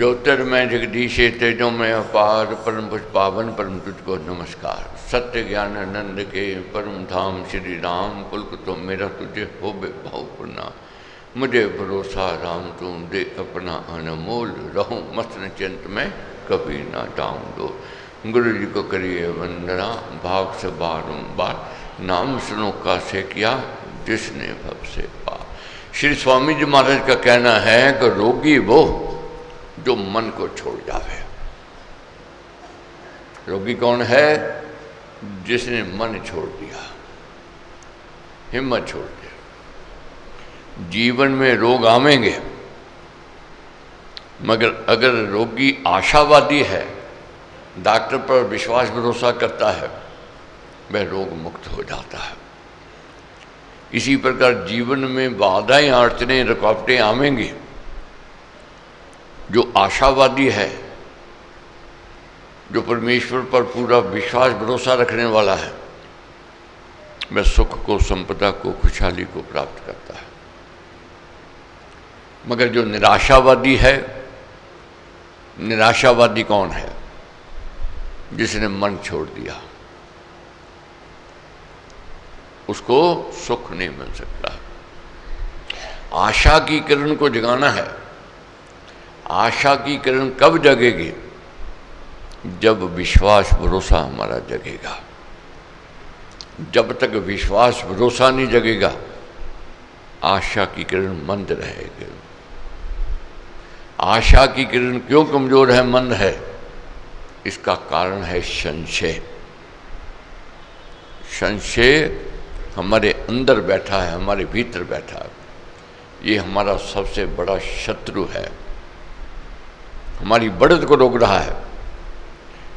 ज्योतिर्मय जगदीशे तेजों में अपार परम पुज पावन परम तुझको नमस्कार। सत्य ज्ञान आनंद के परम धाम श्री राम कुल तो मेरा तुझे हो बे भावपुना। मुझे भरोसा राम तुम दे अपना अनमोल, रहूं मस्त चिंत में कभी ना जाऊं दो। गुरु जी को करिए वंदना भाव से बारंबार, नाम सुनो का से किया जिसने भव से पा। श्री स्वामी जी महाराज का कहना है कि रोगी वो जो मन को छोड़ जावे। रोगी कौन है? जिसने मन छोड़ दिया, हिम्मत छोड़ दिया। जीवन में रोग आवेंगे, मगर अगर रोगी आशावादी है, डॉक्टर पर विश्वास भरोसा करता है, वह रोग मुक्त हो जाता है। इसी प्रकार जीवन में बाधाएं अड़चने रुकावटें आवेंगी। जो आशावादी है, जो परमेश्वर पर पूरा विश्वास भरोसा रखने वाला है, वह सुख को, संपदा को, खुशहाली को प्राप्त करता है। मगर जो निराशावादी है, निराशावादी कौन है? जिसने मन छोड़ दिया, उसको सुख नहीं मिल सकता। आशा की किरण को जगाना है। आशा की किरण कब जगेगी? जब विश्वास भरोसा हमारा जगेगा। जब तक विश्वास भरोसा नहीं जगेगा, आशा की किरण मंद रहेगी। आशा की किरण क्यों कमजोर है, मंद है? इसका कारण है संशय। संशय हमारे अंदर बैठा है, हमारे भीतर बैठा है। ये हमारा सबसे बड़ा शत्रु है, हमारी बढ़त को रोक रहा है।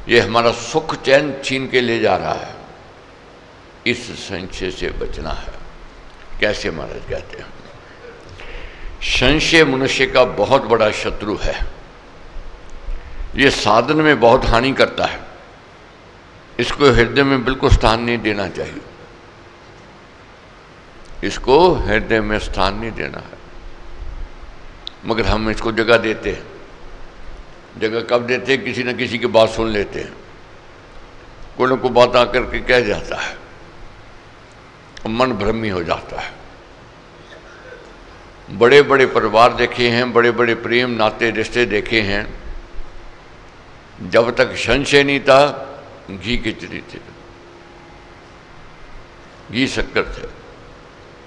ये हमारा सुख चैन छीन के ले जा रहा है। इस संशय से बचना है। कैसे महाराज कहते हैं? संशय मनुष्य का बहुत बड़ा शत्रु है। ये साधन में बहुत हानि करता है। इसको हृदय में बिल्कुल स्थान नहीं देना चाहिए। इसको हृदय में स्थान नहीं देना है, मगर हम इसको जगह देते हैं। जगह कब देते हैं? किसी न किसी की बात सुन लेते हैं, कोई न कोई बात आकर के कह जाता है, मन भ्रमी हो जाता है। बड़े बड़े परिवार देखे हैं, बड़े बड़े प्रेम नाते रिश्ते देखे हैं। जब तक संशय नहीं था, घी खिचड़ी थे, घी शक्कर थे,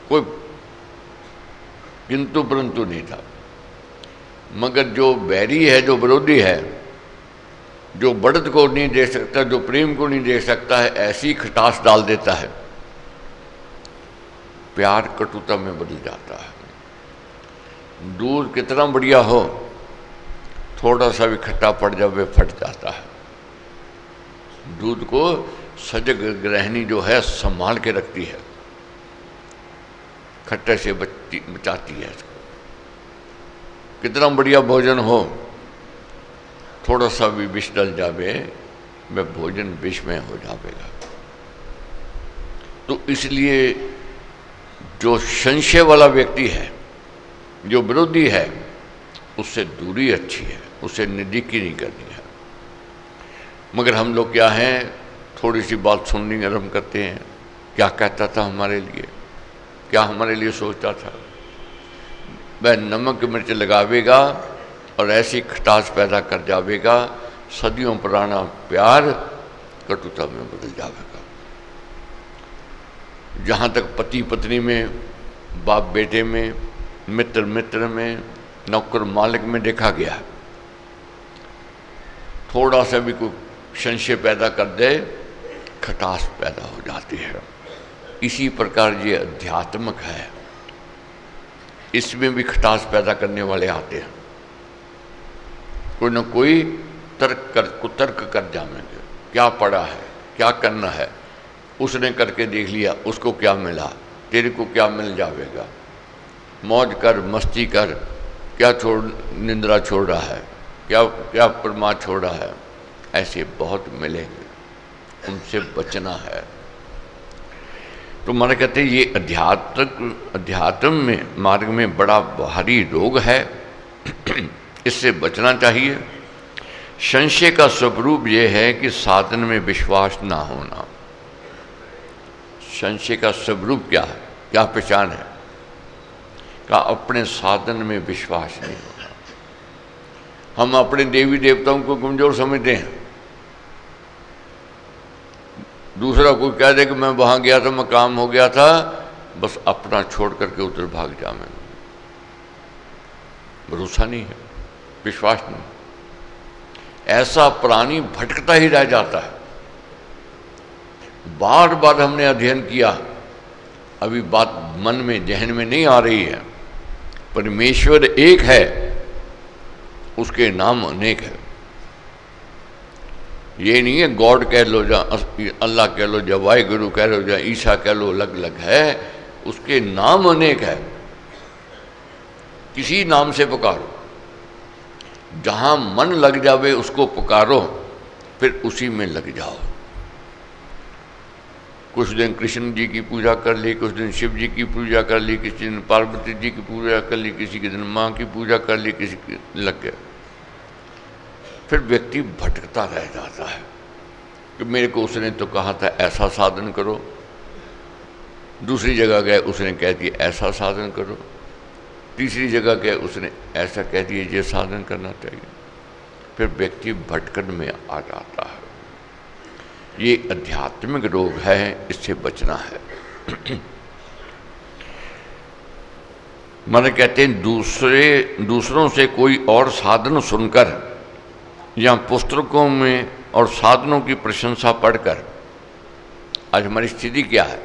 कोई किंतु परंतु नहीं था। मगर जो बैरी है, जो विरोधी है, जो बढ़त को नहीं दे सकता, जो प्रेम को नहीं दे सकता है, ऐसी खटास डाल देता है, प्यार कटुता में बदल जाता है। दूध कितना बढ़िया हो, थोड़ा सा भी खट्टा पड़ जाए फट जाता है। दूध को सजग गृहिणी जो है संभाल के रखती है, खट्टे से बचाती है इसको। कितना बढ़िया भोजन हो, थोड़ा सा भी विष डल जावे, वह भोजन विष में हो जाएगा। तो इसलिए जो संशय वाला व्यक्ति है, जो विरोधी है, उससे दूरी अच्छी है, उससे नज़दीकी नहीं करनी है। मगर हम लोग क्या हैं, थोड़ी सी बात सुननी आरम्भ करते हैं। क्या कहता था हमारे लिए, क्या हमारे लिए सोचता था, वह नमक मिर्च लगावेगा और ऐसी खटास पैदा कर जावेगा, सदियों पुराना प्यार कटुता में बदल जाएगा। जहाँ तक पति पत्नी में, बाप बेटे में, मित्र मित्र में, नौकर मालिक में देखा गया, थोड़ा सा भी कोई संशय पैदा कर दे, खटास पैदा हो जाती है। इसी प्रकार ये अध्यात्मक है, इसमें भी खटास पैदा करने वाले आते हैं। कोई न कोई कुतर्क कर जाएंगे, क्या पड़ा है, क्या करना है, उसने करके देख लिया, उसको क्या मिला, तेरे को क्या मिल जाएगा, मौज कर, मस्ती कर, क्या छोड़, निंद्रा छोड़ रहा है, क्या क्या प्रमाद छोड़ रहा है। ऐसे बहुत मिलेंगे, उनसे बचना है। तो माना कहते हैं ये अध्यात्म में, मार्ग में बड़ा भारी रोग है। इससे बचना चाहिए। संशय का स्वरूप यह है कि साधन में विश्वास ना होना। संशय का स्वरूप क्या है, क्या पहचान है? का अपने साधन में विश्वास नहीं होना। हम अपने देवी देवताओं को कमजोर समझते हैं। दूसरा कोई कह दे कि मैं वहां गया था, मैं काम हो गया था, बस अपना छोड़ करके उधर भाग जा। मैं भरोसा नहीं है, विश्वास नहीं। ऐसा प्राणी भटकता ही रह जाता है। बार बार हमने अध्ययन किया, अभी बात मन में जहन में नहीं आ रही है। परमेश्वर एक है, उसके नाम अनेक है। ये नहीं है गॉड कह लो, या अल्लाह कह लो, या वाहिगुरु कह लो, या ईसा कह लो, अलग अलग है। उसके नाम अनेक है। किसी नाम से पुकारो, जहां मन लग जावे उसको पुकारो, फिर उसी में लग जाओ। कुछ दिन कृष्ण जी की पूजा कर ली, कुछ दिन शिव जी की पूजा कर ली, किसी दिन पार्वती जी की पूजा कर ली, किसी के दिन माँ की पूजा कर ली, किसी के लग गया। फिर व्यक्ति भटकता रह जाता है कि मेरे को उसने तो कहा था ऐसा साधन करो, दूसरी जगह गए उसने कह दिया ऐसा साधन करो, तीसरी जगह गए उसने ऐसा कह दिया ये साधन करना चाहिए। फिर व्यक्ति भटकन में आ जाता है। ये आध्यात्मिक रोग है, इससे बचना है। माने कहते हैं दूसरों से कोई और साधन सुनकर या पुस्तकों में और साधनों की प्रशंसा पढ़कर, आज हमारी स्थिति क्या है?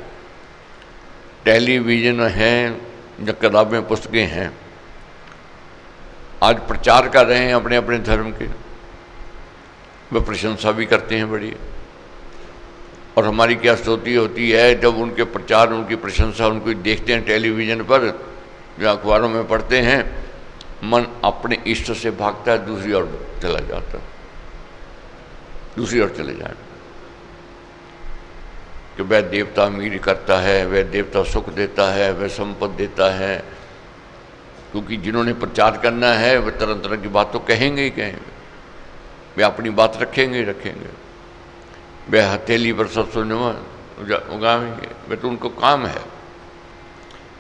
टेलीविजन है या किताबें पुस्तकें हैं, आज प्रचार कर रहे हैं अपने अपने धर्म के, वे प्रशंसा भी करते हैं बड़ी। और हमारी क्या स्तुति होती है जब उनके प्रचार, उनकी प्रशंसा उनको देखते हैं टेलीविजन पर या अखबारों में पढ़ते हैं, मन अपने इष्ट से भागता है, दूसरी ओर चला जाता है, दूसरी ओर चले जाए कि वह देवता अमीर करता है, वह देवता सुख देता है, वह संपत्ति देता है। क्योंकि जिन्होंने प्रचार करना है वह तरह तरह की बात तो कहेंगे ही कहेंगे, वे अपनी बात रखेंगे ही रखेंगे, वे हथेली पर सरसों उगाएंगे, वे तो उनको काम है।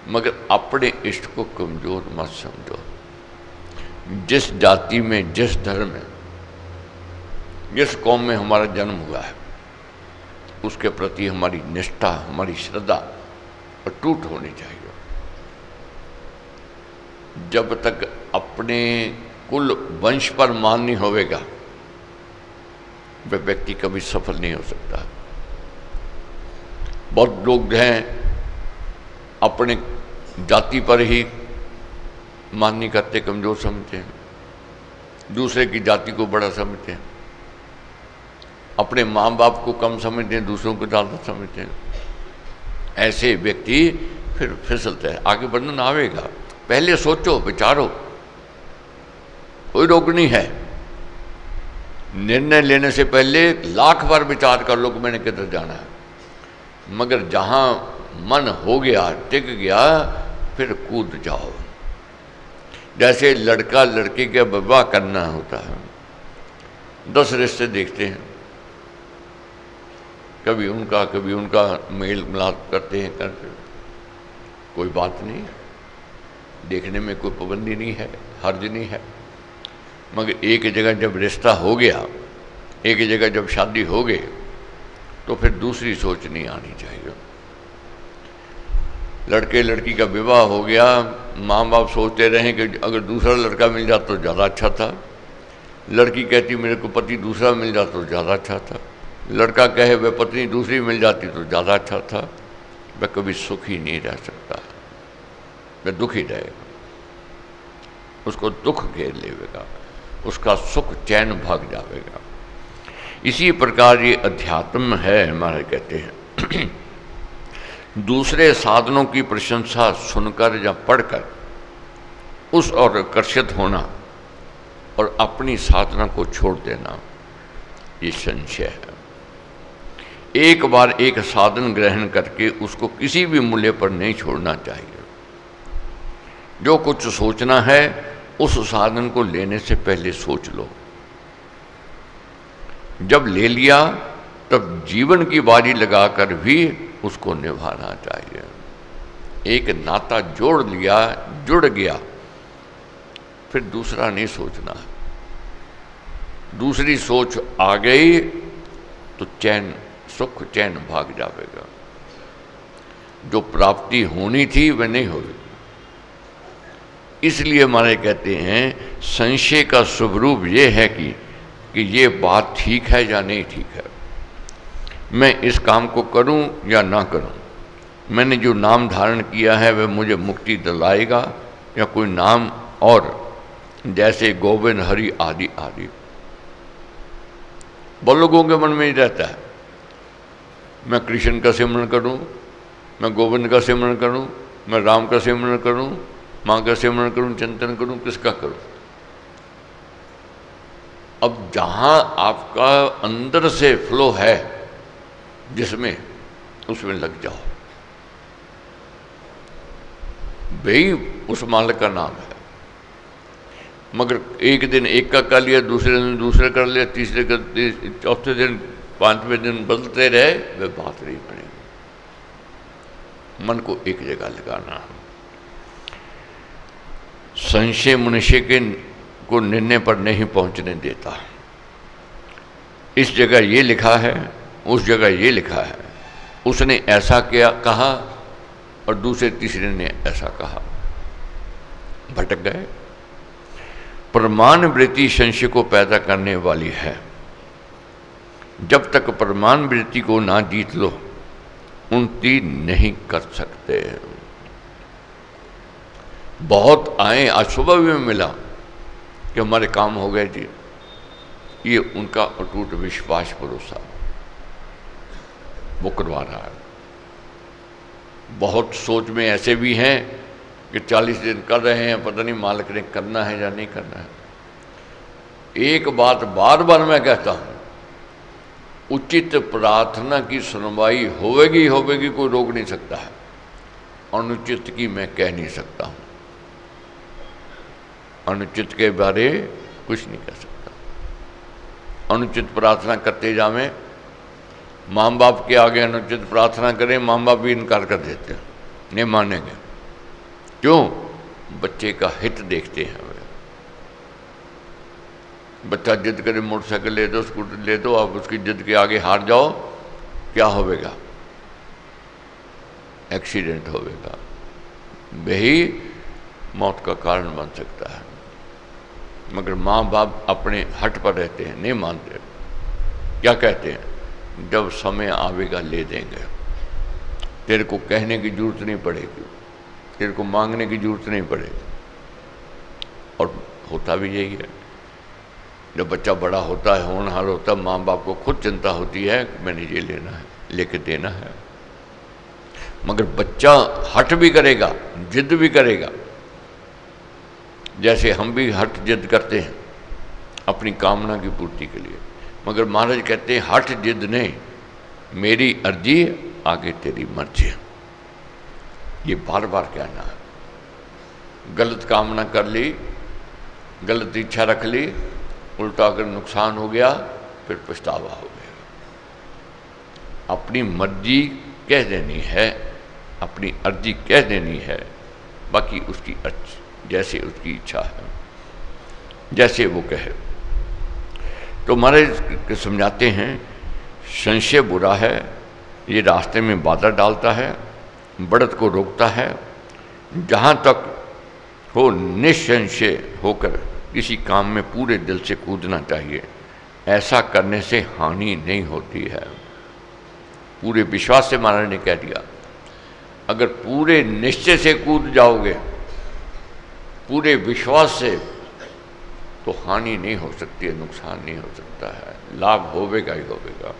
मगर अपने इष्ट को कमजोर मत समझो। जिस जाति में, जिस धर्म में, जिस कौम में हमारा जन्म हुआ है, उसके प्रति हमारी निष्ठा, हमारी श्रद्धा अटूट होनी चाहिए। जब तक अपने कुल वंश पर मान नहीं होवेगा, वह व्यक्ति कभी सफल नहीं हो सकता। बहुत लोग हैं अपने जाति पर ही मान नहीं करते, कमजोर समझते हैं, दूसरे की जाति को बड़ा समझते हैं, अपने माँ बाप को कम समझते हैं, दूसरों को ज़्यादा समझते हैं। ऐसे व्यक्ति फिर फिसलते हैं। आगे बढ़ना आवेगा, पहले सोचो, विचारो, कोई रोक नहीं है। निर्णय लेने से पहले लाख बार विचार कर लो कि मैंने किधर जाना है। मगर जहां मन हो गया, टिक गया, फिर कूद जाओ। जैसे लड़का लड़की का विवाह करना होता है, 10 रिश्ते देखते हैं, कभी उनका मेल मिलाप करते हैं, कोई बात नहीं, देखने में कोई पाबंदी नहीं है, हर्ज नहीं है। मगर एक जगह जब रिश्ता हो गया, एक जगह जब शादी हो गई, तो फिर दूसरी सोच नहीं आनी चाहिए। लड़के लड़की का विवाह हो गया, माँ बाप सोचते रहे कि अगर दूसरा लड़का मिल जाता तो ज़्यादा अच्छा था, लड़की कहती मेरे को पति दूसरा मिल जाता तो ज़्यादा अच्छा था, लड़का कहे वह पत्नी दूसरी मिल जाती तो ज़्यादा अच्छा था। वह कभी सुखी नहीं रह सकता, वह दुखी रहेगा, उसको दुख घेर लेगा, उसका सुख चैन भाग जाएगा। इसी प्रकार ये अध्यात्म है हमारे, कहते हैं दूसरे साधनों की प्रशंसा सुनकर या पढ़कर उस ओर आकर्षित होना और अपनी साधना को छोड़ देना, ये संशय है। एक बार एक साधन ग्रहण करके उसको किसी भी मूल्य पर नहीं छोड़ना चाहिए। जो कुछ सोचना है उस साधन को लेने से पहले सोच लो। जब ले लिया तब जीवन की बाजी लगाकर भी उसको निभाना चाहिए। एक नाता जोड़ लिया, जुड़ गया, फिर दूसरा नहीं सोचना। दूसरी सोच आ गई तो चैन, सुख चैन भाग जाएगा। जो प्राप्ति होनी थी वह नहीं होगी। इसलिए हमारे कहते हैं संशय का स्वरूप ये है कि ये बात ठीक है या नहीं ठीक है, मैं इस काम को करूं या ना करूं, मैंने जो नाम धारण किया है वह मुझे मुक्ति दिलाएगा या कोई नाम और, जैसे गोविंद हरि आदि आदि। बहुत लोगों के मन में ही रहता है, मैं कृष्ण का सिमरन करूं, मैं गोविंद का सिमरन करूं, मैं राम का सिमरन करूं, माँ का सिमरन करूं, चिंतन करूं, किसका करूं। अब जहां आपका अंदर से फ्लो है जिसमें, उसमें लग जाओ। वही उस मालिक का नाम है। मगर एक दिन एक का कर लिया, दूसरे दिन दूसरे कर लिया, तीसरे का, चौथे दिन, पांचवें दिन बदलते रहे, वे बात नहीं बनेगी। मन को एक जगह लगाना। संशय मनुष्य को निर्णय पर नहीं पहुंचने देता। इस जगह ये लिखा है, उस जगह ये लिखा है, उसने ऐसा किया कहा और दूसरे तीसरे ने ऐसा कहा, भटक गए। प्रमाण वृत्ति संशय को पैदा करने वाली है। जब तक प्रमाण वृत्ति को ना जीत लो, उन्नति नहीं कर सकते। बहुत आए, आज सुबह भी मिला कि हमारे काम हो गए जी, ये उनका अटूट विश्वास भरोसा वो करवा रहा है। बहुत सोच में ऐसे भी हैं कि 40 दिन कर रहे हैं, पता नहीं मालिक ने करना है या नहीं करना है। एक बात बार बार मैं कहता हूं, उचित प्रार्थना की सुनवाई होवेगी होवेगी, कोई रोक नहीं सकता है। अनुचित की मैं कह नहीं सकता हूं, अनुचित के बारे कुछ नहीं कह सकता। अनुचित प्रार्थना करते जावें, माँ बाप के आगे अनुचित प्रार्थना करें, माँ बाप भी इनकार कर देते हैं, नहीं मानेंगे। क्यों? बच्चे का हित देखते हैं। बच्चा जिद करे मोटरसाइकिल ले दो, स्कूटर ले दो, आप उसकी जिद के आगे हार जाओ, क्या होगा? एक्सीडेंट होगा, वही मौत का कारण बन सकता है। मगर माँ बाप अपने हट पर रहते हैं, नहीं मानते। क्या कहते हैं? जब समय आवेगा ले देंगे, तेरे को कहने की जरूरत नहीं पड़ेगी, तेरे को मांगने की जरूरत नहीं पड़ेगी। और होता भी यही है। जब बच्चा बड़ा होता है, होनहार होता है, माँ बाप को खुद चिंता होती है कि मैंने ये लेना है, लेके देना है। मगर बच्चा हट भी करेगा, जिद भी करेगा। जैसे हम भी हट जिद करते हैं अपनी कामना की पूर्ति के लिए। मगर महाराज कहते हैं हट जिद नहीं, मेरी अर्जी आगे तेरी मर्जी। ये बार बार कहना है। गलत कामना कर ली, गलत इच्छा रख ली, उल्टा अगर नुकसान हो गया, फिर पछतावा हो गया। अपनी मर्जी कह देनी है, अपनी अर्जी कह देनी है, बाकी उसकी जैसे उसकी इच्छा है, जैसे वो कहे। तो महाराज समझाते हैं संशय बुरा है, ये रास्ते में बाधा डालता है, बढ़त को रोकता है। जहाँ तक हो निसंशय होकर किसी काम में पूरे दिल से कूदना चाहिए। ऐसा करने से हानि नहीं होती है। पूरे विश्वास से महाराज ने कह दिया, अगर पूरे निश्चय से कूद जाओगे, पूरे विश्वास से, तो हानि नहीं हो सकती है, नुकसान नहीं हो सकता है, लाभ होवेगा ही होवेगा।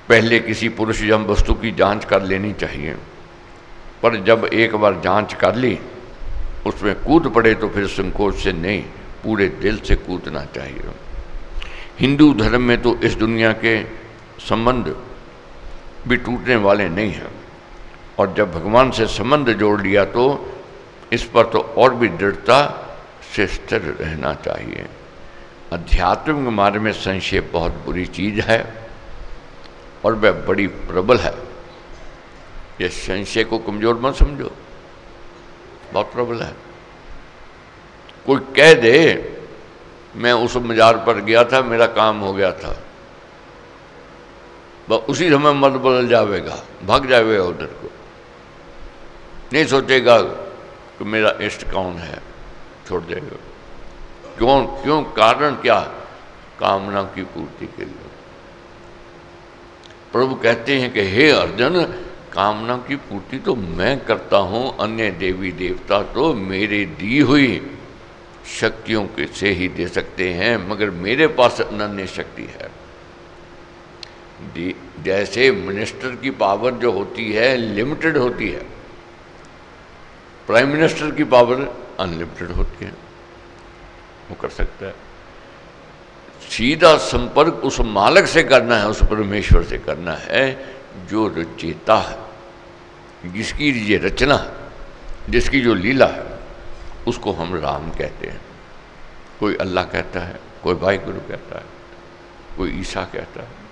पहले किसी पुरुष या वस्तु की जांच कर लेनी चाहिए, पर जब एक बार जांच कर ली, उसमें कूद पड़े तो फिर संकोच से नहीं, पूरे दिल से कूदना चाहिए। हिंदू धर्म में तो इस दुनिया के संबंध भी टूटने वाले नहीं हैं, और जब भगवान से संबंध जोड़ लिया तो इस पर तो और भी दृढ़ता से स्थिर रहना चाहिए। आध्यात्मिक मार्ग में संशय बहुत बुरी चीज है और वह बड़ी प्रबल है। यह संशय को कमजोर मत समझो, बहुत प्रबल है। कोई कह दे मैं उस मजार पर गया था, मेरा काम हो गया था, वह उसी समय मत बदल जाएगा, भाग जाएगा उधर को, नहीं सोचेगा कि मेरा इष्ट कौन है, छोड़ देगा। क्यों? कारण क्या? कामना की पूर्ति के लिए। प्रभु कहते हैं कि हे अर्जुन, कामना की पूर्ति तो मैं करता हूं, अन्य देवी देवता तो मेरे दी हुई शक्तियों के से ही दे सकते हैं, मगर मेरे पास अनन्य शक्ति है। जैसे मिनिस्टर की पावर जो होती है लिमिटेड होती है, प्राइम मिनिस्टर की पावर अनलिमिटेड होती है, वो कर सकता है। सीधा संपर्क उस मालिक से करना है, उस परमेश्वर से करना है जो रचयिता है, जिसकी ये रचना है, जिसकी जो लीला है, उसको हम राम कहते हैं। कोई अल्लाह कहता है, कोई भाई गुरु कहता है, कोई ईसा कहता है।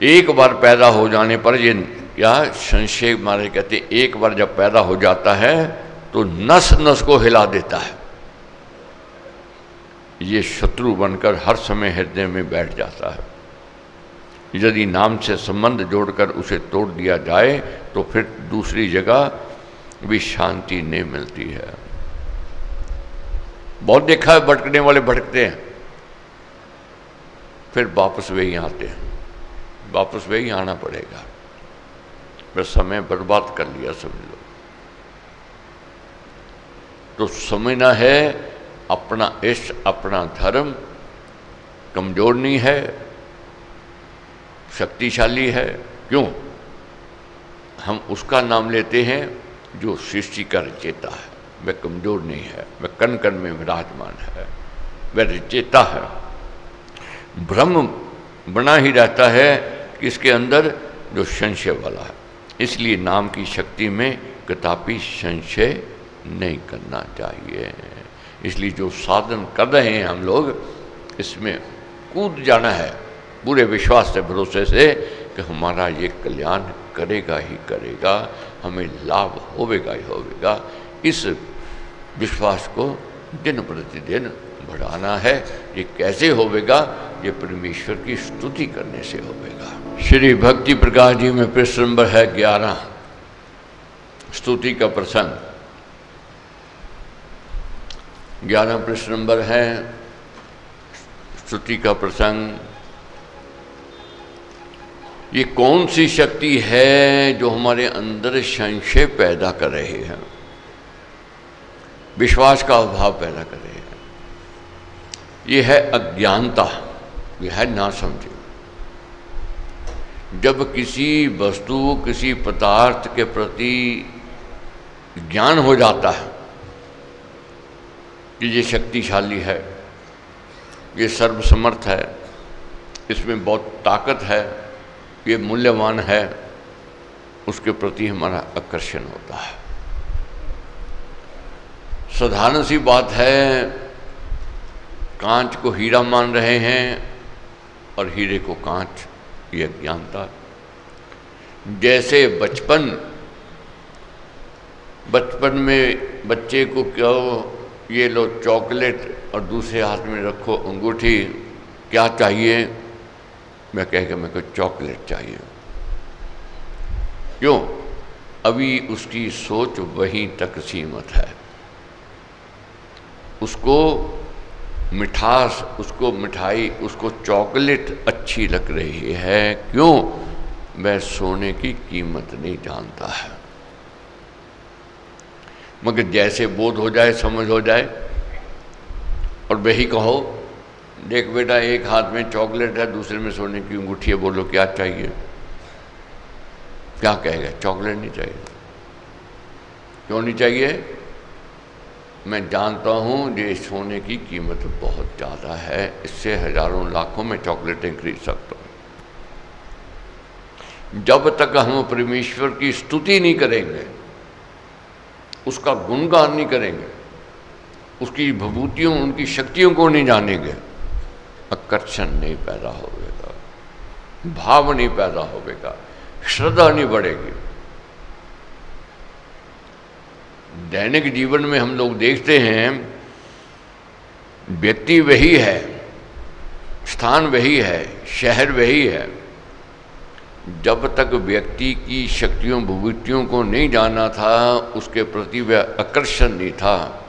एक बार पैदा हो जाने पर ये क्या संशय मारे कहते हैं, एक बार जब पैदा हो जाता है तो नस नस को हिला देता है। ये शत्रु बनकर हर समय हृदय में बैठ जाता है। यदि नाम से संबंध जोड़कर उसे तोड़ दिया जाए तो फिर दूसरी जगह भी शांति नहीं मिलती है। बहुत देखा है, भटकने वाले भटकते हैं, फिर वापस वही आते हैं, वापस वही आना पड़ेगा। फिर समय बर्बाद कर लिया समझ लो। तो समझना है अपना इष्ट, अपना धर्म कमजोर नहीं है, शक्तिशाली है। क्यों? हम उसका नाम लेते हैं जो सृष्टि का रचयिता है। वह कमजोर नहीं है, वह कण कण में विराजमान है, वह रचयिता है। ब्रह्म बना ही रहता है किसके अंदर? जो संशय वाला है। इसलिए नाम की शक्ति में कदापि संशय नहीं करना चाहिए। इसलिए जो साधन कर रहे हैं हम लोग, इसमें कूद जाना है पूरे विश्वास से, भरोसे से कि हमारा ये कल्याण करेगा ही करेगा, हमें लाभ होवेगा ही होवेगा। इस विश्वास को दिन प्रतिदिन बढ़ाना है। ये कैसे होवेगा? ये परमेश्वर की स्तुति करने से होवेगा। श्री भक्ति प्रकाश जी में पृष्ठ नंबर है 11, स्तुति का प्रसंग। 11 पृष्ठ नंबर है स्तुति का प्रसंग। ये कौन सी शक्ति है जो हमारे अंदर संशय पैदा कर रही है, विश्वास का अभाव पैदा कर रही है? ये है अज्ञानता, यह है नासमझी। जब किसी वस्तु, किसी पदार्थ के प्रति ज्ञान हो जाता है कि ये शक्तिशाली है, ये सर्वसमर्थ है, इसमें बहुत ताकत है, ये मूल्यवान है, उसके प्रति हमारा आकर्षण होता है। साधारण सी बात है, कांच को हीरा मान रहे हैं और हीरे को कांच, ये अज्ञानता। जैसे बचपन में बच्चे को कहो ये लो चॉकलेट और दूसरे हाथ में रखो अंगूठी, क्या चाहिए? मैं कहेगा मेरे को चॉकलेट चाहिए। क्यों? अभी उसकी सोच वहीं तक सीमित है। उसको मिठास, उसको मिठाई, उसको चॉकलेट अच्छी लग रही है। क्यों? वह सोने की कीमत नहीं जानता है। मगर जैसे बोध हो जाए, समझ हो जाए और वही कहो देख बेटा एक हाथ में चॉकलेट है, दूसरे में सोने की अंगूठी है, बोलो क्या चाहिए? क्या कहेगा? चॉकलेट नहीं चाहिए। क्यों नहीं चाहिए? मैं जानता हूँ ये सोने की कीमत बहुत ज़्यादा है, इससे हजारों लाखों में चॉकलेटें खरीद सकता हूँ। जब तक हम परमेश्वर की स्तुति नहीं करेंगे, उसका गुणगान नहीं करेंगे, उसकी विभूतियों, उनकी शक्तियों को नहीं जानेंगे, आकर्षण नहीं पैदा होगा, भाव नहीं पैदा होगा, श्रद्धा नहीं बढ़ेगी। दैनिक जीवन में हम लोग देखते हैं व्यक्ति वही है, स्थान वही है, शहर वही है, जब तक व्यक्ति की शक्तियों विभूतियों को नहीं जाना था, उसके प्रति वह आकर्षण नहीं था,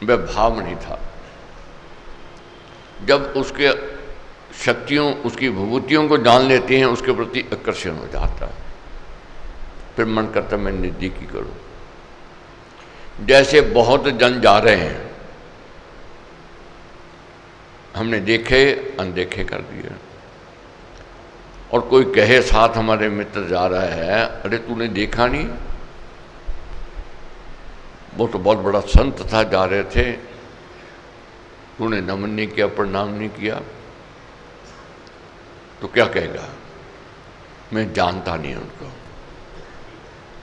वह भाव नहीं था। जब उसके शक्तियों, उसकी विभूतियों को जान लेते हैं, उसके प्रति आकर्षण हो जाता है, फिर मन करता मैं नज़दीकी करूं। जैसे बहुत जन जा रहे हैं, हमने देखे अनदेखे कर दिए, और कोई कहे साथ हमारे मित्र जा रहा है, अरे तूने देखा नहीं, वो तो बहुत बड़ा संत था, जा रहे थे, तूने नमन नहीं किया, प्रणाम नहीं किया, तो क्या कहेगा, मैं जानता नहीं उनको,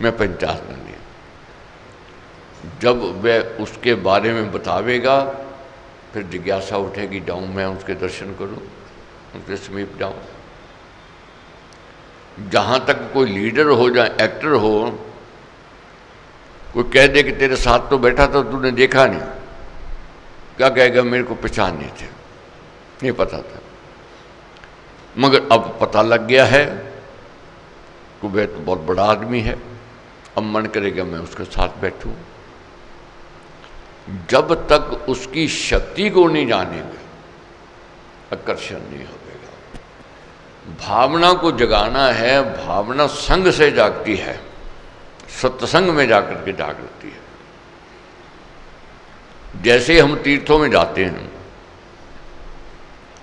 मैं पहचानता नहीं। जब वह उसके बारे में बतावेगा, फिर जिज्ञासा उठेगी, जाऊं मैं उसके दर्शन करूं, उनके समीप जाऊं। जहां तक कोई लीडर हो जाए, एक्टर हो, कोई कह दे कि तेरे साथ तो बैठा था, तूने देखा नहीं, क्या कहेगा, मेरे को पहचान नहीं थे, नहीं पता था। मगर अब पता लग गया है कि वह तो बहुत बड़ा आदमी है, अब मन करेगा मैं उसके साथ बैठूं। जब तक उसकी शक्ति को नहीं जानेंगे, आकर्षण नहीं होगा। भावना को जगाना है, भावना संग से जागती है, सत्संग में जाकर के जागती है। जैसे हम तीर्थों में जाते हैं,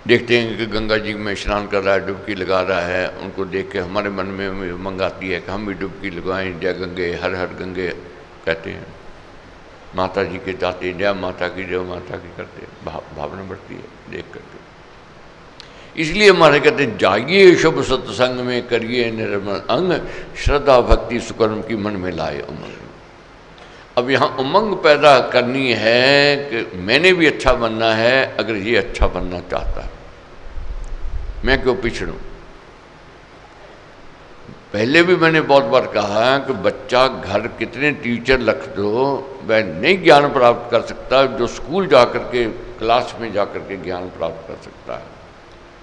देखते हैं कि गंगा जी में स्नान कर रहा है, डुबकी लगा रहा है, उनको देख के हमारे मन में उमंग आती है कि हम भी डुबकी लगवाएं, जय गंगे, हर हर गंगे कहते हैं, माता जी के जाते हैं, जय माता की, जय माता की करते हैं, भावना बढ़ती है देख करके। इसलिए हमारे कहते हैं, जाइए शुभ सत्संग में, करिए निर्मल अंग, श्रद्धा भक्ति सुकर्म की मन में लाए उमंग। अब यहाँ उमंग पैदा करनी है कि मैंने भी अच्छा बनना है, अगर ये अच्छा बनना चाहता है, मैं क्यों पिछड़ूं। पहले भी मैंने बहुत बार कहा कि बच्चा घर कितने टीचर रख दो, वह नहीं ज्ञान प्राप्त कर सकता जो स्कूल जाकर के, क्लास में जाकर के ज्ञान प्राप्त कर सकता है,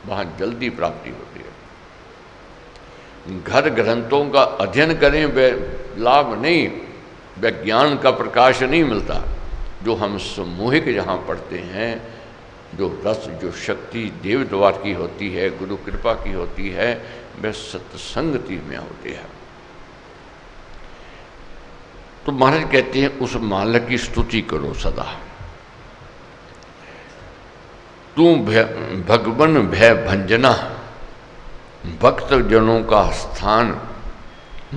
वहाँ जल्दी प्राप्ति होती है। घर ग्रंथों का अध्ययन करें, वह लाभ नहीं, वह ज्ञान का प्रकाश नहीं मिलता। जो हम सामूहिक जहाँ पढ़ते हैं, जो रस, जो शक्ति देव द्वार की होती है, गुरु कृपा की होती है, वह सत्संगति में होती है। तो महाराज कहते हैं, उस मालक की स्तुति करो सदा। तू भगवन भय भंजना, भक्त जनों का स्थान,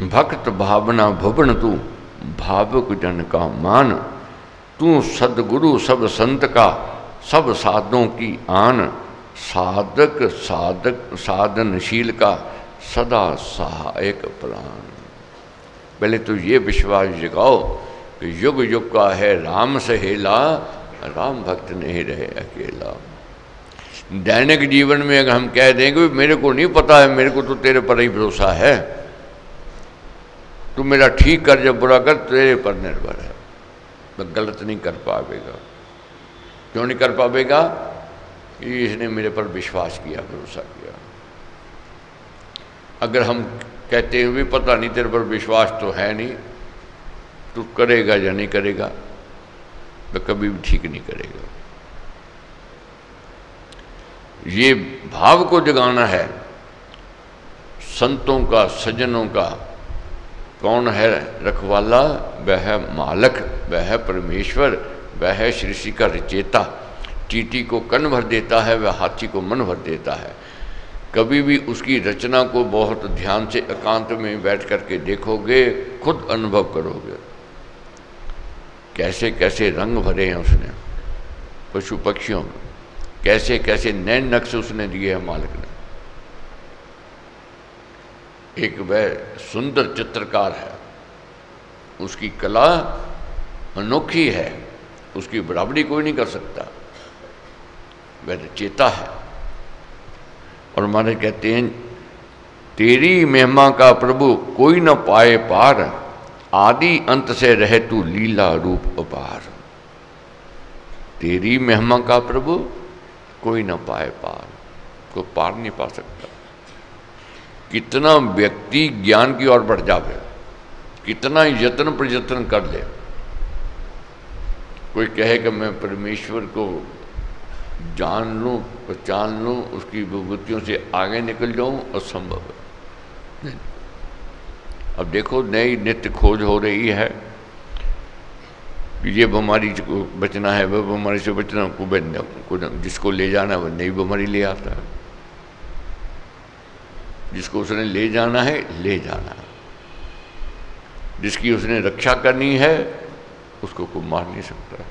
भक्त भावना भुवन तू, भावुक जन का मान। तू सदगुरु सब संत का, सब साधों की आन, साधक साधक साधनशील का, सदा सहायक प्राण। पहले तो ये विश्वास जगाओ कि युग युग का है राम सहेला, राम भक्त नहीं रहे अकेला। दैनिक जीवन में अगर हम कह देंगे मेरे को नहीं पता है, मेरे को तो तेरे पर ही भरोसा है, तू मेरा ठीक कर, जब बुरा कर, तेरे पर निर्भर है, तो गलत नहीं कर पाएगा। क्यों नहीं कर पाएगा? इसने मेरे पर विश्वास किया, भरोसा किया। अगर हम कहते हैं भी पता नहीं, तेरे पर विश्वास तो है नहीं, तू करेगा या नहीं करेगा, तो कभी भी ठीक नहीं करेगा। ये भाव को जगाना है संतों का, सज्जनों का। कौन है रखवाला? वह है मालक, वह है परमेश्वर, वह है सृष्टि का रचेता। चींटी को कन भर देता है, वह हाथी को मन भर देता है। कभी भी उसकी रचना को बहुत ध्यान से एकांत में बैठ करके देखोगे, खुद अनुभव करोगे कैसे कैसे रंग भरे हैं उसने पशु पक्षियों में, कैसे कैसे नए नक्श उसने दिए हैं मालिक ने। एक वह सुंदर चित्रकार है, उसकी कला अनोखी है, उसकी बराबरी कोई नहीं कर सकता, वह रचेता है। और हमारे कहते हैं तेरी महिमा का प्रभु कोई न पाए पार, आदि अंत से रहे तू लीला रूप अपार। तेरी महिमा का प्रभु कोई न पाए पार, कोई पार नहीं पा सकता। कितना व्यक्ति ज्ञान की ओर बढ़ जावे, कितना यत्न प्रयत्न कर ले, कोई कहे कि मैं परमेश्वर को जान लूं, पहचान लूं, उसकी विभूतियों से आगे निकल जाऊं, असंभव है। नहीं। अब देखो नई नित्य खोज हो रही है कि ये बीमारी को बचना है, वह बीमारी से बचना को जिसको ले जाना है वह नई बीमारी ले आता है, जिसको उसने ले जाना है ले जाना है, जिसकी उसने रक्षा करनी है उसको कोई मार नहीं सकता।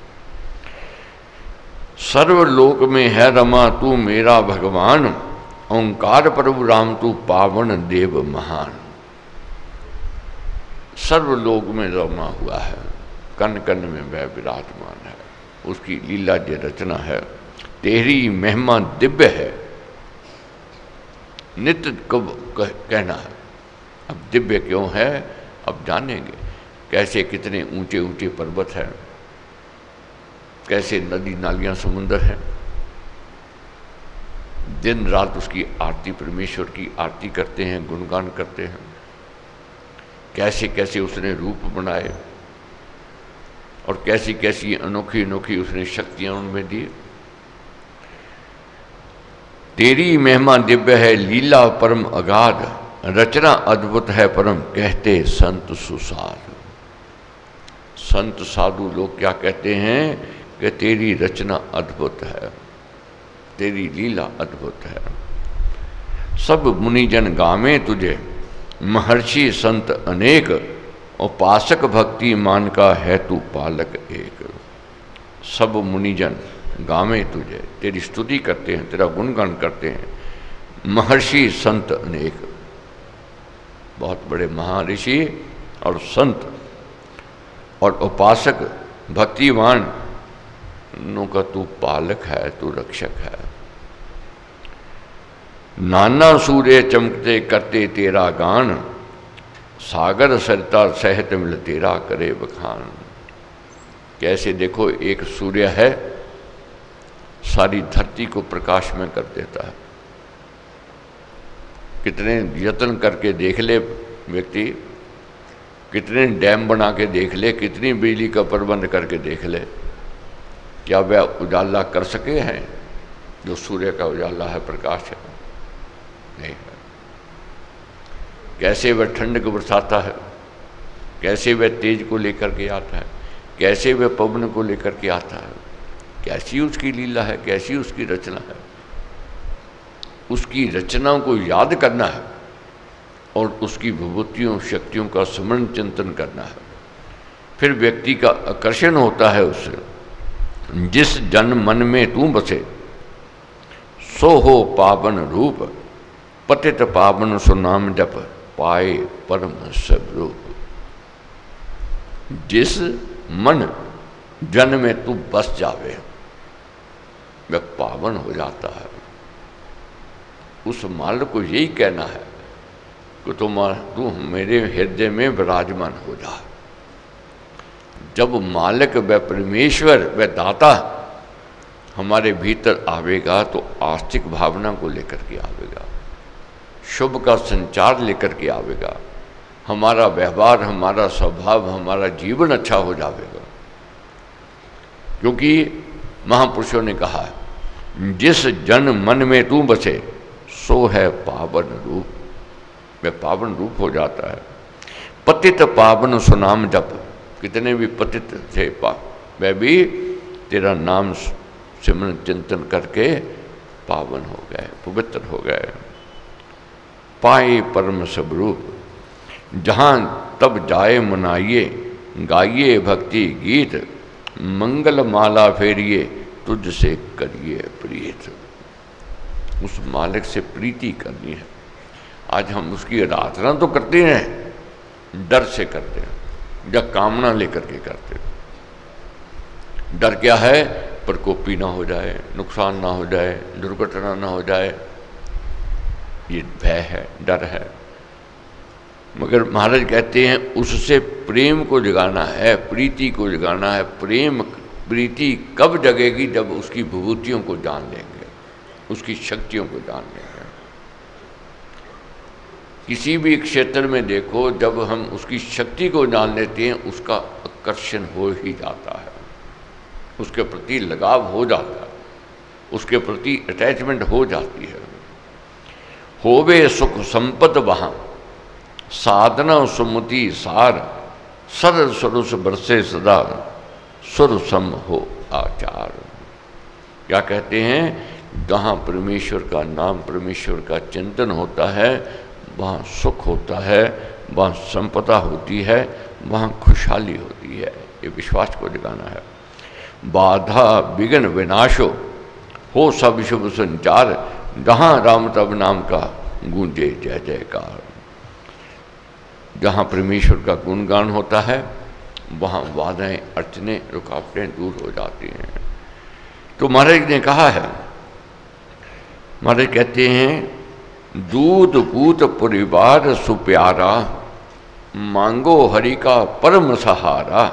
सर्वलोक में है रमा तू मेरा भगवान, ओंकार प्रभु राम तू पावन देव महान। सर्वलोक में रमा हुआ है, कण कण में वह विराजमान है, उसकी लीला जो रचना है, तेरी महिमा दिव्य है। नित्य कब कहना है, अब दिव्य क्यों है अब जानेंगे। कैसे कितने ऊंचे ऊंचे पर्वत हैं, कैसे नदी नालियां समुंदर हैं, दिन रात उसकी आरती, परमेश्वर की आरती करते हैं, गुणगान करते हैं। कैसे कैसे उसने रूप बनाए और कैसी कैसी अनोखी अनोखी उसने शक्तियां उनमें दी। तेरी महिमा दिव्य है, लीला परम अगाध, रचना अद्भुत है परम, कहते संत सुसार। संत साधु लोग क्या कहते हैं कि तेरी रचना अद्भुत है, तेरी लीला अद्भुत है। सब मुनिजन गावे तुझे, महर्षि संत अनेक, उपासक भक्ति मान का है तू पालक एक। सब मुनिजन गावे तुझे, तेरी स्तुति करते हैं, तेरा गुणगान करते हैं। महर्षि संत अनेक, बहुत बड़े महर्षि और संत और उपासक भक्तिवान नो का तू पालक है, तू रक्षक है। नाना सूर्य चमकते करते तेरा गान, सागर सरिता सहित मिल तेरा करे बखान। कैसे देखो एक सूर्य है, सारी धरती को प्रकाश में कर देता है। कितने यत्न करके देख ले व्यक्ति, कितने डैम बना के देख ले, कितनी बिजली का प्रबंध करके देख ले, क्या वह उजाला कर सके हैं जो सूर्य का उजाला है, प्रकाश है? नहीं है। कैसे वह ठंड को बरसाता है, कैसे वह तेज को लेकर के आता है, कैसे वह पवन को लेकर के आता है, कैसी उसकी लीला है, कैसी उसकी रचना है। उसकी रचनाओं को याद करना है और उसकी विभूतियों शक्तियों का स्मरण चिंतन करना है, फिर व्यक्ति का आकर्षण होता है उससे। जिस जन मन में तू बसे, सो हो पावन रूप, पतित पावन सुनाम जप, पाए परम स्वरूप। जिस मन जन में तू बस जावे वह पावन हो जाता है। उस मालिक को यही कहना है कि तू मेरे हृदय में विराजमान हो जा। जब मालिक व परमेश्वर व दाता हमारे भीतर आवेगा तो आस्तिक भावना को लेकर के आवेगा, शुभ का संचार लेकर के आवेगा, हमारा व्यवहार, हमारा स्वभाव, हमारा जीवन अच्छा हो जाएगा। क्योंकि महापुरुषों ने कहा है, जिस जन मन में तू बसे सो है पावन रूप, वह पावन रूप हो जाता है। पतित पावन सुनाम जप, कितने भी पतित थे वह भी तेरा नाम सिमरन चिंतन करके पावन हो गए, पवित्र हो गए। पाए परम स्वरूप, जहाँ तब जाए मनाइए, गाइए भक्ति गीत, मंगल माला फेरिए, तुझसे करिए प्रीत। उस मालिक से प्रीति करनी है। आज हम उसकी आराधना तो करते हैं, डर से करते हैं, या कामना लेकर के करते। डर क्या है? प्रकोपी ना हो जाए, नुकसान ना हो जाए, दुर्घटना ना हो जाए, ये भय है, डर है। मगर महाराज कहते हैं उससे प्रेम को जगाना है, प्रीति को जगाना है। प्रेम प्रीति कब जगेगी? जब उसकी विभूतियों को जान लेंगे, उसकी शक्तियों को जान लेंगे। किसी भी क्षेत्र में देखो, जब हम उसकी शक्ति को जान लेते हैं, उसका आकर्षण हो ही जाता है, उसके प्रति लगाव हो जाता है, उसके प्रति अटैचमेंट हो जाती है। होवे सुख संपद वहाँ, साधना सुमति सार, सर सरुस बरसे सदा, सुर सम हो आचार। क्या कहते हैं? जहाँ परमेश्वर का नाम, परमेश्वर का चिंतन होता है, वहाँ सुख होता है, वहाँ संपदा होती है, वहाँ खुशहाली होती है। ये विश्वास को जगाना है। बाधा विघ्न विनाशो, हो सब शुभ संचार, जहाँ राम तब नाम का गूंजे जय जयकार। जहाँ परमेश्वर का गुणगान होता है, वहाँ बाधाएं, अड़चने, रुकावटें दूर हो जाती हैं। तो महाराज ने कहा है, महाराज कहते हैं, दूध पूत परिवार सुप्यारा, मांगो हरि का परम सहारा,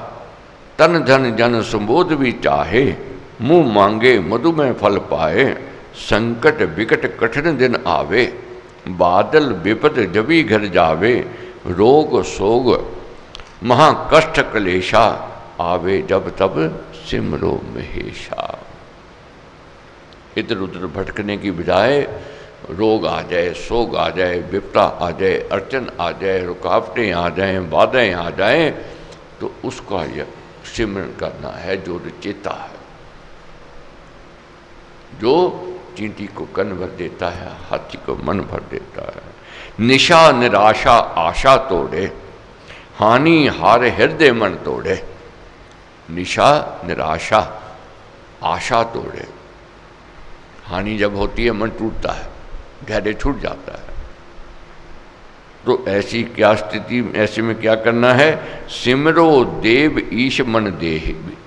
तन धन जन संबोध भी चाहे, मुंह मांगे मधुमेह फल पाए, संकट विकट कठिन दिन आवे, बादल विपद जबी घर जावे, रोग सोग महा कष्ट क्लेशा, आवे जब तब सिमरो महेशा। इधर उधर भटकने की बजाय रोग आ जाए, सोग आ जाए, विपदा आ जाए, अड़चन आ जाए, रुकावटें आ जाएं, बाधाएं आ जाएं, तो उसका यह सिमरन करना है जो चेता है, जो चींटी को कन भर देता है, हाथी को मन भर देता है। निशा निराशा आशा तोड़े, हानि हार हृदय मन तोड़े। निशा निराशा आशा तोड़े। हानि जब होती है मन टूटता है, धैर्य छूट जाता है। तो ऐसी क्या स्थिति, ऐसे में क्या करना है? सिमरो देव ईश मन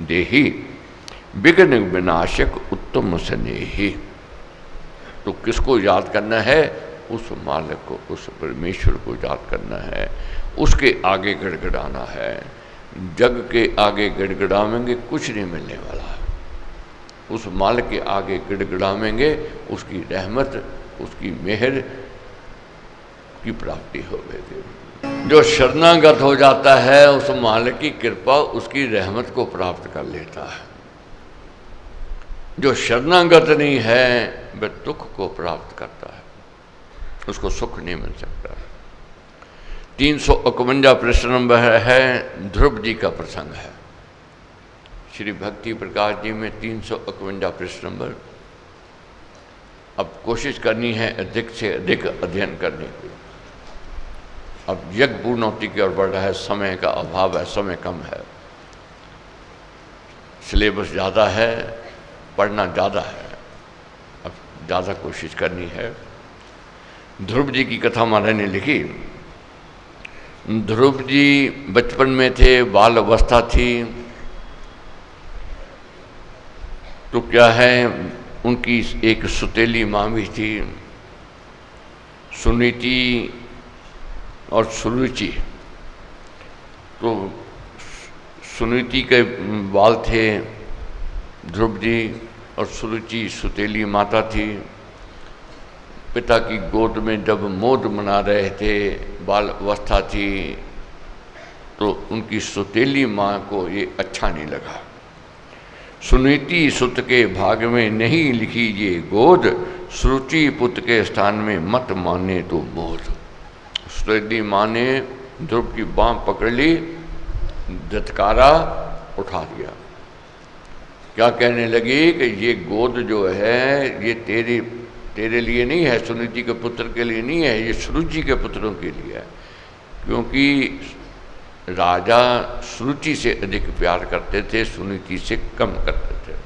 देही, विघ्न विनाशक उत्तम स्नेही। तो किसको याद करना है? उस मालिक को, उस परमेश्वर को याद करना है, उसके आगे गड़गड़ाना है। जग के आगे गड़गड़ावेंगे कुछ नहीं मिलने वाला है। उस मालिक के आगे गड़गड़ावेंगे, उसकी रहमत, उसकी मेहर की प्राप्ति होगी। जो शरणागत हो जाता है, उस मालिक की कृपा, उसकी रहमत को प्राप्त कर लेता है। जो शरणागत नहीं है, वह दुख को प्राप्त करता है, उसको सुख नहीं मिल सकता। 351 प्रश्न नंबर है, ध्रुव जी का प्रसंग है। श्री भक्ति प्रकाश जी में 351 प्रश्न नंबर। अब कोशिश करनी है अधिक से अधिक अध्ययन करने की। अब यज्ञ पूर्णोक्ति की ओर बढ़ रहा है, समय का अभाव है, समय कम है, सिलेबस ज़्यादा है, पढ़ना ज़्यादा है, अब ज़्यादा कोशिश करनी है। ध्रुव जी की कथा महाराज ने लिखी। ध्रुव जी बचपन में थे, बाल अवस्था थी, तो क्या है, उनकी एक सुतेली माँ भी थी, सुनीति और सुरुचि। तो सुनीति के बाल थे ध्रुव जी, और सुरुचि सुतेली माता थी। पिता की गोद में जब मौज मना रहे थे, बाल अवस्था थी, तो उनकी सुतेली माँ को ये अच्छा नहीं लगा। सुनीति सुत के भाग में नहीं लिखी ये गोद, सुरुचि पुत्र के स्थान में मत माने तो मोद। सुतेली माँ ने ध्रुव की बाँह पकड़ ली, धतकारा, उठा दिया। क्या कहने लगी कि ये गोद जो है, ये तेरे लिए नहीं है, सुनीति के पुत्र के लिए नहीं है, ये सुरुचि के पुत्रों के लिए है। क्योंकि राजा सुरुचि से अधिक प्यार करते थे, सुनीति से कम करते थे,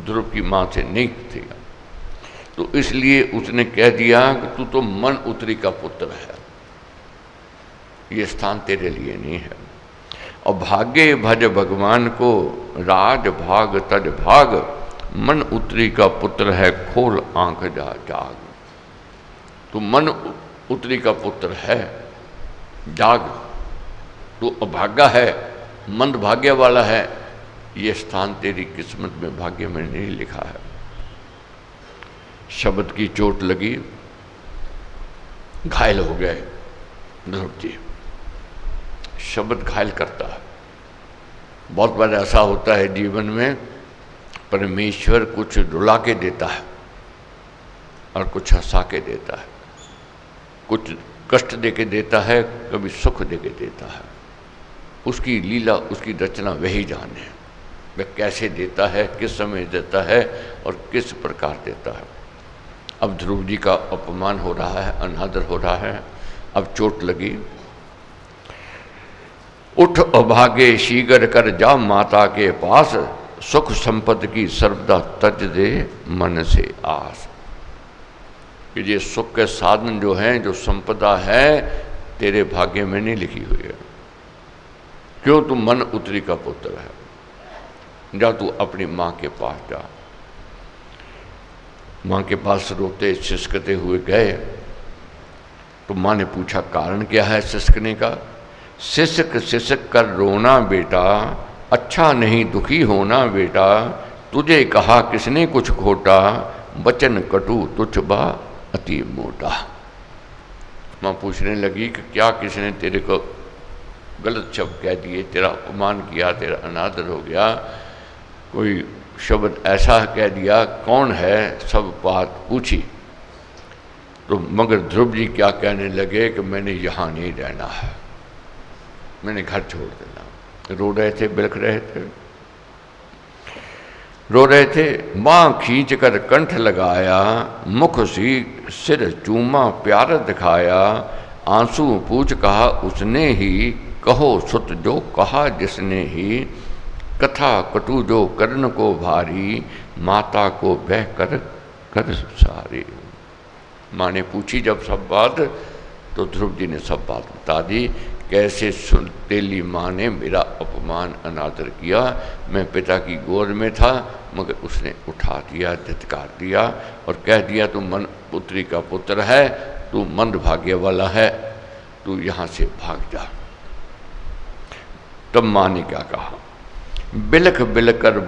ध्रुव की माँ से नहीं थे। तो इसलिए उसने कह दिया कि तू तो मन उतरी का पुत्र है, ये स्थान तेरे लिए नहीं है। और भाग्य भज भगवान को राज भाग तज भाग, मन उत्तरी का पुत्र है खोल आंख जा जाग। तू मन उत्तरी का पुत्र है, जाग। तू अभागा है, मंद भाग्य वाला है, ये स्थान तेरी किस्मत में भाग्य में नहीं लिखा है। शब्द की चोट लगी, घायल हो गए ध्रुव जी। शब्द घायल करता है। बहुत बार ऐसा होता है जीवन में, परमेश्वर कुछ रुला के देता है और कुछ हंसा के देता है, कुछ कष्ट दे के देता है, कभी सुख दे के देता है। उसकी लीला, उसकी रचना वही जाने, वह कैसे देता है, किस समय देता है और किस प्रकार देता है। अब ध्रुव जी का अपमान हो रहा है, अनादर हो रहा है, अब चोट लगी। उठ अभागे शीघ्र कर जा माता के पास, सुख संपत्ति की सर्वदा तज दे मन से आस। कि ये सुख के साधन जो हैं, जो संपदा है, तेरे भाग्य में नहीं लिखी हुई है। क्यों? तू मन उत्तरी का पुत्र है। जा तू अपनी माँ के पास जा। माँ के पास रोते सिसकते हुए गए तो माँ ने पूछा कारण क्या है सिसकने का। सिसक सिसक कर रोना बेटा, अच्छा नहीं दुखी होना बेटा, तुझे कहा किसने कुछ खोटा, वचन कटु तुझ बा अति मोटा। माँ पूछने लगी कि क्या किसने तेरे को गलत शब्द कह दिए, तेरा अपमान किया, तेरा अनादर हो गया, कोई शब्द ऐसा कह दिया, कौन है, सब बात पूछी। तो मगर ध्रुव जी क्या कहने लगे कि मैंने यहाँ नहीं रहना है, मैंने घर छोड़ देना। रो रहे थे, बिलख रहे थे, रो रहे थे। माँ खींच कर कंठ लगाया, मुख सी सिर चूमा प्यार दिखाया, आंसू पूछ कहा उसने ही, कहो सुत जो कहा जिसने ही, कथा कटु जो कर्ण को भारी, माता को बह कर कर सारी। माँ ने पूछी जब सब बात, तो ध्रुव जी ने सब बात बता दी। कैसे तेली माँ ने मेरा अपमान अनादर किया। मैं पिता की गोद में था, मगर उसने उठा दिया, धित्कार दिया और कह दिया तू मन पुत्री का पुत्र है, तू मंद भाग्य वाला है, तू यहाँ से भाग जा। तब माँ ने क्या कहा, बिलख बिलख कर,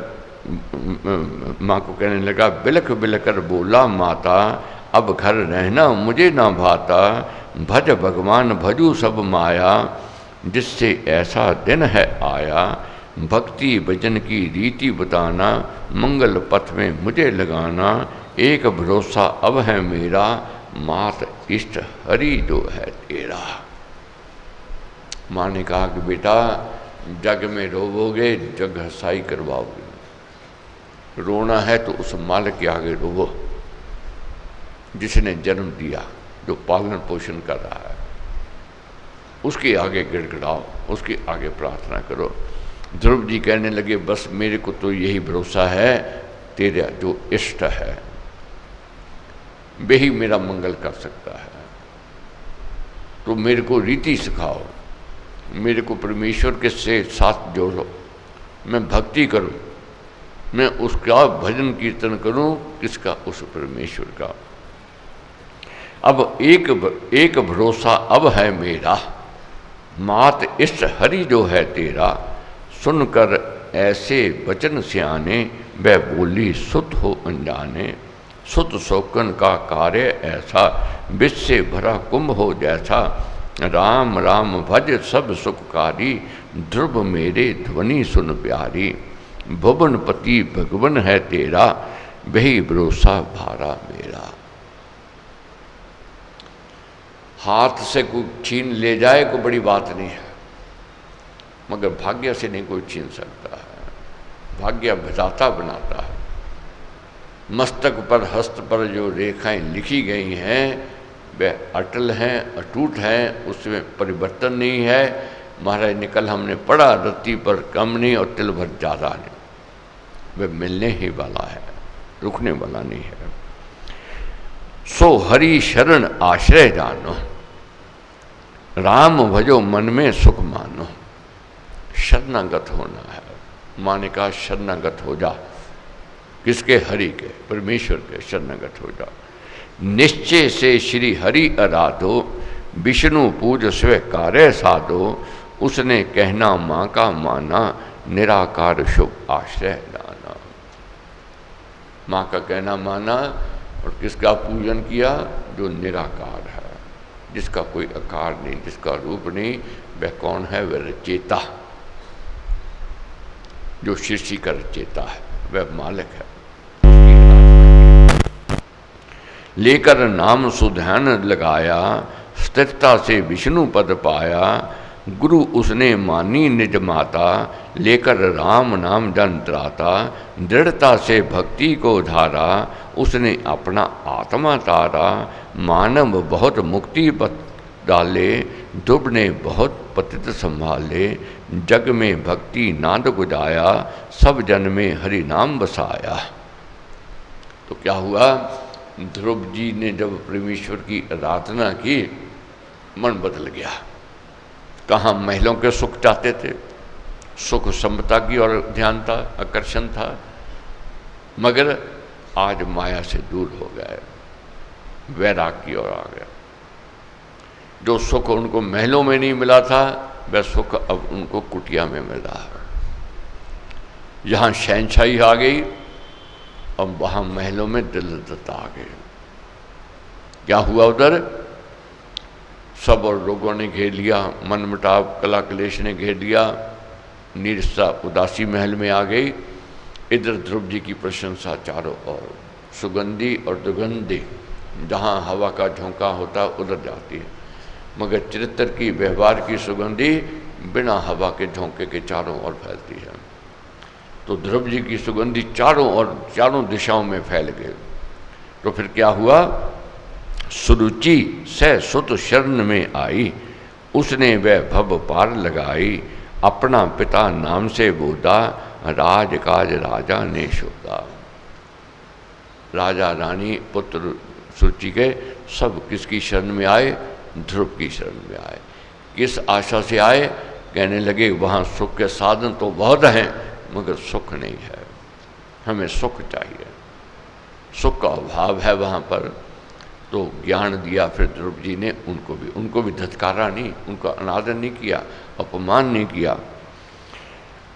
माँ को कहने लगा, बिलख बिलख कर बोला माता, अब घर रहना मुझे ना भाता, भज भगवान भजू सब माया, जिससे ऐसा दिन है आया, भक्ति भजन की रीति बताना, मंगल पथ में मुझे लगाना, एक भरोसा अब है मेरा, मात इष्ट हरि जो है तेरा। माँ ने कहा कि बेटा जग में रोवोगे, जग हसाई करवाओगे। रोना है तो उस मालिक के आगे रोवो जिसने जन्म दिया, जो पालन पोषण कर रहा है, उसके आगे गिड़गिड़ाओ, उसके आगे प्रार्थना करो। ध्रुव जी कहने लगे बस मेरे को तो यही भरोसा है, तेरा जो इष्ट है वही मेरा मंगल कर सकता है। तो मेरे को रीति सिखाओ, मेरे को परमेश्वर के से साथ जोड़ो, मैं भक्ति करूं, मैं उसका भजन कीर्तन करूं, किसका? उस परमेश्वर का। अब एक भरोसा अब है मेरा, मात इष्ट हरि जो है तेरा, सुनकर ऐसे वचन सियाने, वह बोली सुत हो अनजाने, सुत शोकन का कार्य ऐसा, विष से भरा कुंभ हो जैसा, राम राम भज सब सुखकारी, ध्रुव मेरे ध्वनि सुन प्यारी, भुवनपति भगवन है तेरा, वही भरोसा भारा मेरा। हाथ से कोई छीन ले जाए कोई बड़ी बात नहीं है, मगर भाग्य से नहीं कोई छीन सकता है। भाग्य विधाता बनाता है। मस्तक पर हस्त पर जो रेखाएं लिखी गई हैं वह अटल हैं, अटूट हैं, उसमें परिवर्तन नहीं है। महाराज ने कल हमने पढ़ा, रत्ती पर कम नहीं और तिल भर ज़्यादा नहीं, वह मिलने ही वाला है, रुकने वाला नहीं है। सो हरि शरण आश्रय जानो, राम भजो मन में सुख मानो। शरणागत होना है। माँ ने कहा शरणागत हो जा, किसके? हरि के, परमेश्वर के शरणागत हो जा। निश्चय से श्री हरि आराधो, विष्णु पूज स्वीकारे साधो, उसने कहना माँ का माना, निराकार शुभ आश्रय लाना। माँ का कहना माना और किसका पूजन किया? जो निराकार है, जिसका कोई आकार नहीं, जिसका रूप नहीं। वह कौन है? वह रचेता, जो सृष्टि का रचेता है, वह मालिक है। लेकर नाम सुध्यान लगाया, स्थिरता से विष्णु पद पाया, गुरु उसने मानी निज माता, लेकर राम नाम जन त्राता, दृढ़ता से भक्ति को धारा, उसने अपना आत्मा तारा। मानव बहुत मुक्ति पथ डाले, ध्रुव ने बहुत पतित संभाले, जग में भक्ति नाद गुजाया, सब जन में हरि नाम बसाया। तो क्या हुआ? ध्रुव जी ने जब परमेश्वर की आराधना की, मन बदल गया। कहाँ महलों के सुख चाहते थे, सुख समता की ओर ध्यान था, आकर्षण था, मगर आज माया से दूर हो गए, वैराग की ओर आ गया। जो सुख उनको महलों में नहीं मिला था, वह सुख अब उनको कुटिया में मिला है। यहाँ शहनशाही आ गई, अब वहाँ महलों में दिल्लत आ गई। क्या हुआ उधर? सब और लोगों ने घेर लिया, मन मुटाव कला क्लेश ने घेर लिया, निरसा उदासी महल में आ गई। इधर ध्रुव जी की प्रशंसा चारों ओर, सुगंधी और दुर्गंधी जहाँ हवा का झोंका होता उधर जाती है, मगर चरित्र की व्यवहार की सुगंधी बिना हवा के झोंके के चारों ओर फैलती है। तो ध्रुव जी की सुगंधी चारों ओर, चारों दिशाओं में फैल गई। तो फिर क्या हुआ? सुरुचि सह सुत शरण में आई, उसने वह भव पार लगाई, अपना पिता नाम से बोधा, राज काज राजा ने शोधा। राजा रानी पुत्र सुरुचि के सब किसकी शरण में आए? ध्रुव की शरण में आए। किस आशा से आए? कहने लगे वहाँ सुख के साधन तो बहुत हैं, मगर सुख नहीं है, हमें सुख चाहिए, सुख का अभाव है वहाँ पर। तो ज्ञान दिया फिर ध्रुव जी ने उनको भी धत्कारा नहीं, उनका अनादर नहीं किया, अपमान नहीं किया।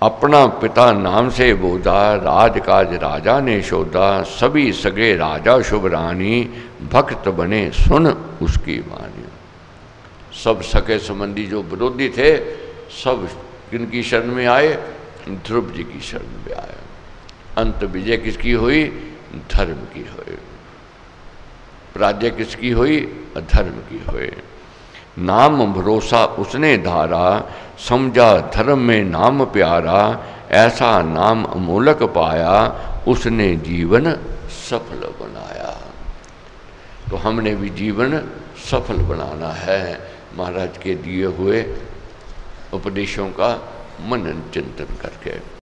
अपना पिता नाम से बोधा, राजकाज राजा ने शोधा, सभी सगे राजा शुभ रानी, भक्त बने सुन उसकी वाणी। सब सगे संबंधी जो विरोधी थे, सब किनकी शरण में आए? ध्रुव जी की शरण में आए। अंत विजय किसकी हुई? धर्म की हुई। पराजय किसकी हुई? अधर्म की हुई। नाम भरोसा उसने धारा, समझा धर्म में नाम प्यारा, ऐसा नाम अमूलक पाया, उसने जीवन सफल बनाया। तो हमने भी जीवन सफल बनाना है, महाराज के दिए हुए उपदेशों का मनन चिंतन करके।